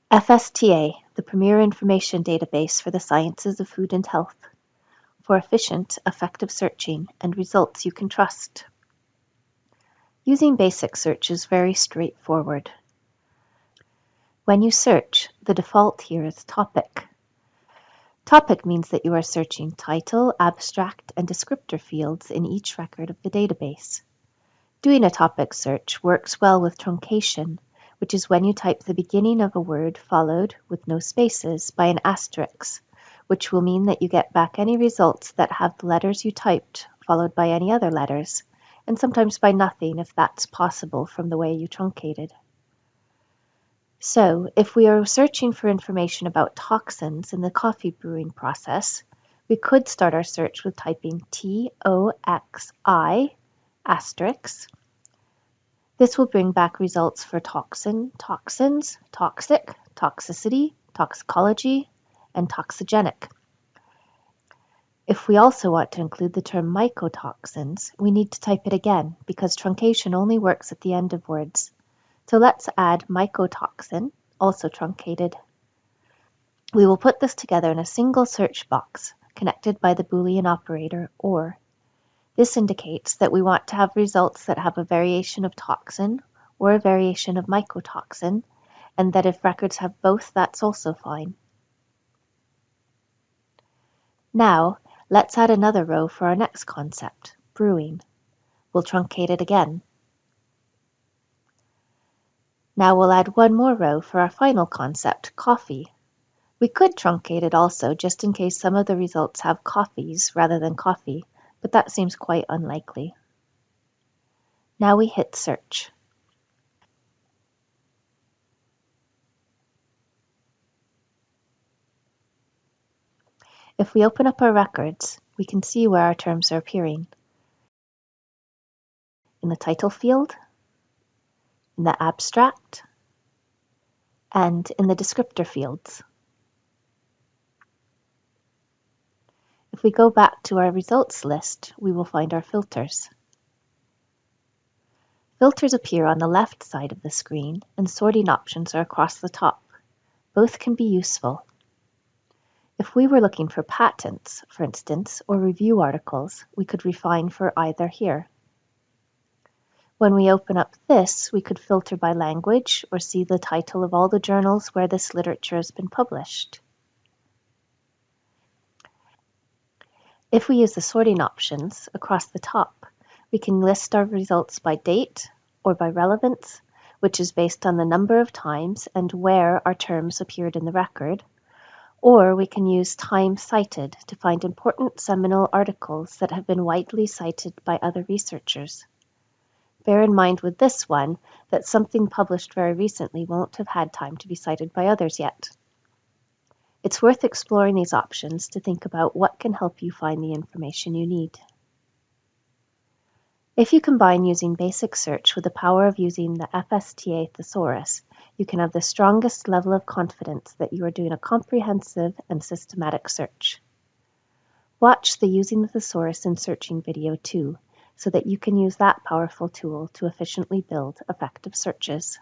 FSTA, the premier information database for the sciences of food and health, for efficient, effective searching and results you can trust. Using basic search is very straightforward. When you search, the default here is topic. Topic means that you are searching title, abstract, and descriptor fields in each record of the database. Doing a topic search works well with truncation, which is when you type the beginning of a word followed, with no spaces, by an asterisk, which will mean that you get back any results that have the letters you typed followed by any other letters, and sometimes by nothing if that's possible from the way you truncated. So, if we are searching for information about toxins in the coffee brewing process, we could start our search with typing TOXI asterisk. This will bring back results for toxin, toxins, toxic, toxicity, toxicology, and toxigenic. If we also want to include the term mycotoxins, we need to type it again because truncation only works at the end of words. So let's add mycotoxin, also truncated. We will put this together in a single search box connected by the Boolean operator OR. This indicates that we want to have results that have a variation of toxin or a variation of mycotoxin, and that if records have both, that's also fine. Now, let's add another row for our next concept, brewing. We'll truncate it again. Now we'll add one more row for our final concept, coffee. We could truncate it also, just in case some of the results have coffees rather than coffee, but that seems quite unlikely. Now we hit search. If we open up our records, we can see where our terms are appearing. In the title field, in the abstract, and in the descriptor fields. If we go back to our results list, we will find our filters. Filters appear on the left side of the screen, and sorting options are across the top. Both can be useful. If we were looking for patents, for instance, or review articles, we could refine for either here. When we open up this, we could filter by language or see the title of all the journals where this literature has been published. If we use the sorting options across the top, we can list our results by date or by relevance, which is based on the number of times and where our terms appeared in the record, or we can use time cited to find important seminal articles that have been widely cited by other researchers. Bear in mind with this one that something published very recently won't have had time to be cited by others yet. It's worth exploring these options to think about what can help you find the information you need. If you combine using basic search with the power of using the FSTA thesaurus, you can have the strongest level of confidence that you are doing a comprehensive and systematic search. Watch the Using the Thesaurus in Searching video too, so that you can use that powerful tool to efficiently build effective searches.